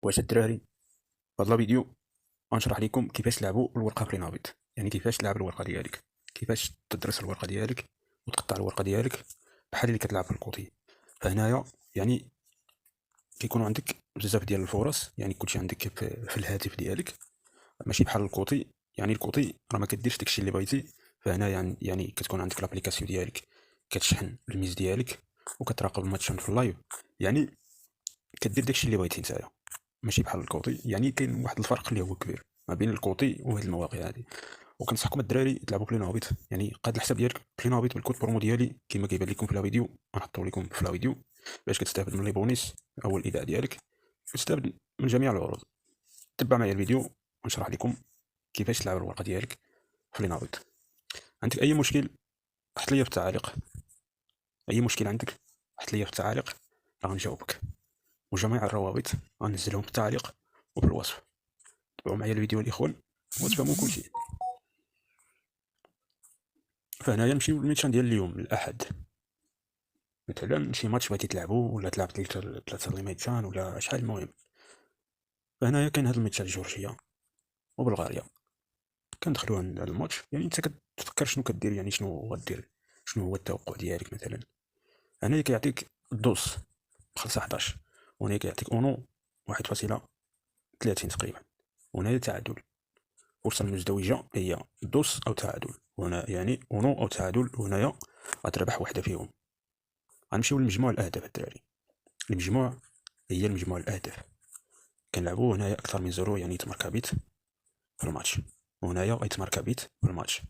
واش الدراري، في هذا الفيديو غنشرح لكم كيفاش تلعبوا الورقه برينابيط. يعني كيفاش تلعب الورقه ديالك، كيفاش تدرس الورقه ديالك وتقطع الورقه ديالك بحال اللي كتلعب في الكوتي. فهنايا يعني كيكونوا عندك بزاف ديال الفرص، يعني كلشي عندك في الهاتف ديالك، ماشي بحال الكوتي. يعني الكوتي راه ما كديرش داكشي اللي بغيتي. فهنا يعني كتكون عندك لابليكاسيون ديالك كتشحن الميز ديالك وكتراقب الماتشات في اللايف. يعني كدير داكشي اللي بغيتي نتايا، ماشي بحال الكوتي. يعني كاين واحد الفرق اللي هو كبير ما بين الكوتي وهاد المواقع هادي. وكنصحكم الدراري تلعبوا بلينابيت. يعني قاد الحساب ديالك بلينابيت بالكود برومو ديالي كما كيبان لكم في لا فيديو، غنحطو لكم في لا فيديو باش كتستافد من لي بونيس او الايداع ديالك، وتستافد من جميع العروض. تبع معايا الفيديو ونشرح لكم كيفاش تلعب الورقه ديالك في لينابيت. عندك اي مشكل حط ليا في التعاليق، اي مشكل عندك حط ليا في التعاليق راه غنجاوبك. وجميع الروابط غنزلهم في التعليق وفي الوصف. تابعوا معايا الفيديو الاخوان وتفهموا كل شيء. فهنايا نمشيو للميتشان ديال اليوم الاحد. مثلا شي ماتش بغيتي تلعبو ولا تلعب ثلاثه لي ميتشان ولا شحال. المهم فهنايا كاين هاد الميتشان جورجيا وبلغاريا. كندخلو عند هاد الماتش. يعني انت كتفكر شنو كدير، يعني شنو غدير، شنو هو التوقع ديالك. مثلا هنايا كيعطيك الدوس بخمسة 11، وهنايا كيعطيك اونو 1.30 تقريبا، وهنايا تعادل. فرصة المزدوجة هي دوس أو تعادل، وهنا يعني اونو أو تعادل، وهنايا غتربح وحدة فيهم. غنمشيو لمجموع الأهداف الدراري. المجموع هي المجموع الأهداف. كنلعبو هنايا أكثر من زيرو، يعني يتماركا بيت في الماتش، وهنايا يتماركا بيت في الماتش.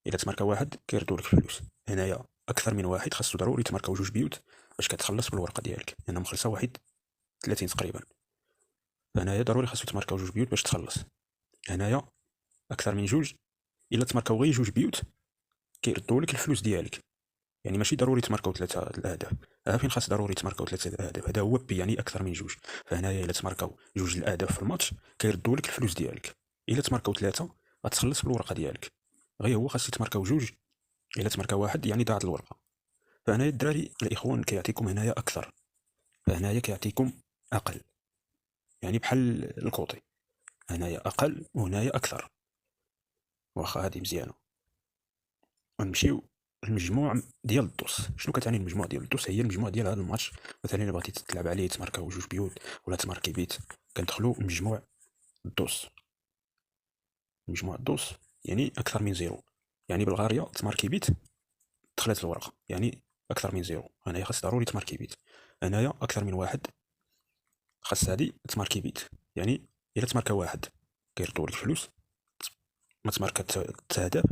إلا تماركا واحد كيردولك فلوس. هنايا أكثر من واحد خاصو ضروري يتماركاو جوج بيوت باش كتخلص بالورقة ديالك، لأن يعني مخلصة 31 تقريبا. فهنايا ضروري خاصو يتماركاو جوج بيوت باش تخلص. هنايا أكثر من جوج، إلا تماركاو غير جوج بيوت كيردولك الفلوس ديالك. يعني ماشي ضروري تماركاو ثلاثه الاهداف. فين خاص ضروري تماركاو ثلاثه الاهداف، هذا هو بي، يعني اكثر من جوج. فهنايا الا تماركاو جوج الاهداف في الماتش كيردوا لك الفلوس ديالك. الا تماركاو ثلاثه غتخلص بالورقه ديالك. غير هو خاص يتماركاو جوج. الا تماركاو واحد يعني ضاعت الورقه. فهنايا الدراري الاخوان كيعطيكم هنايا اكثر، فهنايا كيعطيكم اقل. يعني بحال الكوطي، هنايا اقل وهنايا اكثر. واخا هذه مزيانه. ونمشيو المجموع ديال الدوس. شنو كتعني المجموع ديال الدوس؟ هي المجموع ديال هذا الماتش. مثلا الا بغيتي تلعب عليه تماركاو جوج بيوت ولا تماركي بيت، كندخلو مجموع الدوس. مجموع الدوس يعني اكثر من زيرو. يعني بلغاريا تماركي بيت دخلت الورقه، يعني اكثر من زيرو. هنايا خاص ضروري تماركي بيت. هنايا اكثر من واحد خاص هادي تماركي بيت. يعني الا تماركا واحد كيردوا لك فلوس، ما تماركا تهدف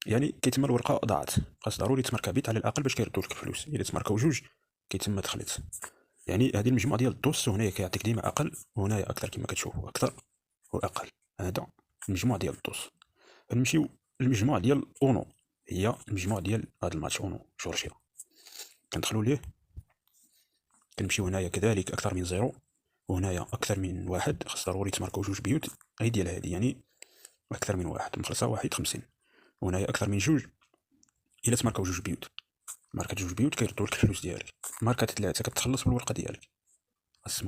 يعني كيتم الورقه ضاعت. خاص ضروري تماركا بيت على الاقل باش كيردوا لك الفلوس. الا تماركاو جوج كيتم دخلت. يعني هذه المجموعه ديال الدوس، وهنايا كيعطيك ديما اقل وهنايا اكثر كما كتشوفوا، اكثر واقل. هذا المجموع ديال الدوس. نمشيو للمجموع ديال اونو. هي المجموع ديال هذا الماتش اونو جورجيا. كندخلوا ليه، كنمشيو هنايا كذلك اكثر من زيرو، وهنايا اكثر من واحد خاص ضروري تماركاو جوج بيوت. هي ديال هذه يعني اكثر من واحد مخلصه 51. وهنايا اكثر من جوج. الا تماركاو جوج بيوت، ماركات جوج بيوت كيردوا لك الفلوس ديالك. ماركات ثلاثه كتخلص بالورقه ديالك. خاص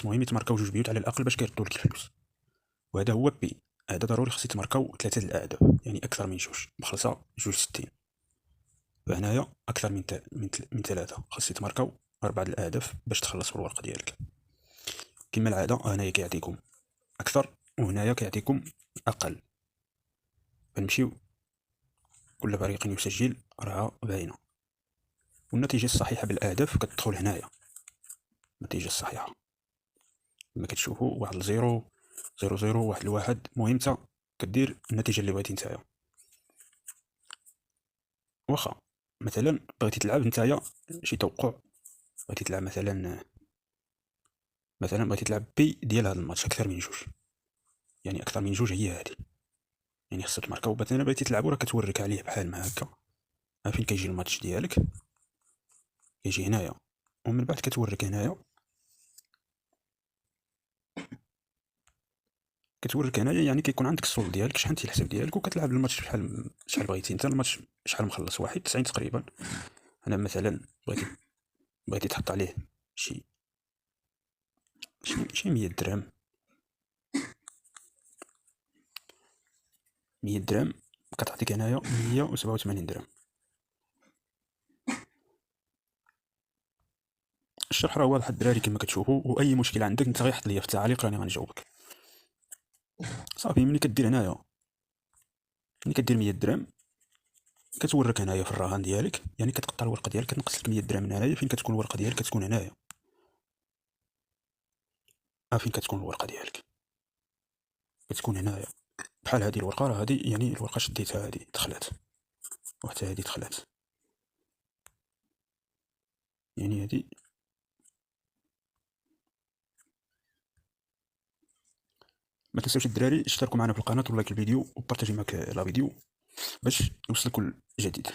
مهم يتماركاو جوج بيوت على الاقل باش كيردوا لك الفلوس. وهذا هو بي. هذا ضروري خاص يتماركاو ثلاثه الاهداف، يعني اكثر من جوج مخلصه جوج 60. فهنايا اكثر من ثلاثه خاص يتماركاو اربعه الاهداف باش تخلص بالورقه ديالك. كما العاده هنايا كيعطيكم اكثر وهنايا كيعطيكم اقل. فنمشيو كل فريق يسجل راه باينه، والنتيجه الصحيحه بالاهداف كتدخل هنايا. النتيجه الصحيحه كما كتشوفوا، واحد لزيرو، زيرو زيرو، واحد لواحد. المهم انت كدير النتيجه اللي بغيتي نتايا. واخا مثلا بغيتي تلعب نتايا شي توقع، بغيتي تلعب مثلا بغيتي تلعب بي ديال هذا الماتش اكثر من جوج. يعني اكثر من جوج هي هذه. يعني خصك تماركاو. مثلا بغيتي تلعبو راه كتورك عليه بحال ما هكا. فين كيجي الماتش ديالك، كيجي هنايا، ومن بعد كتورك هنايا، يعني كيكون عندك السول ديالك، شحنتي الحساب ديالك وكتلعب الماتش شحال بغيتي انت. الماتش شحال مخلص 91 تقريبا. انا مثلا بغيتي تحط عليه شي شي 100 درهم. 100 درهم كتعطيك هنايا 187 درهم. الشرح راه واضح الدراري كما كتشوفوا، واي مشكل عندك انت غير حط ليا في التعاليق راني غنجاوبك. صافي ملي كدير هنايا، ملي كدير 100 درهم كتورك هنايا في الرهان ديالك، يعني كتقطع الورقه ديالك، كتنقص لك 100 درهم من هنايا. فين كتكون الورقه ديالك؟ كتكون هنايا. فين كتكون الورقه ديالك؟ كتكون هنايا بحال هذه الورقه. راه هذه يعني الورقه شديتها، هذه دخلات، وحتى هذه دخلات، يعني هذه. ما تنساوش الدراري اشتركوا معنا في القناه ولايك الفيديو وبارطاجي معك لا فيديو باش يوصلك كل جديد.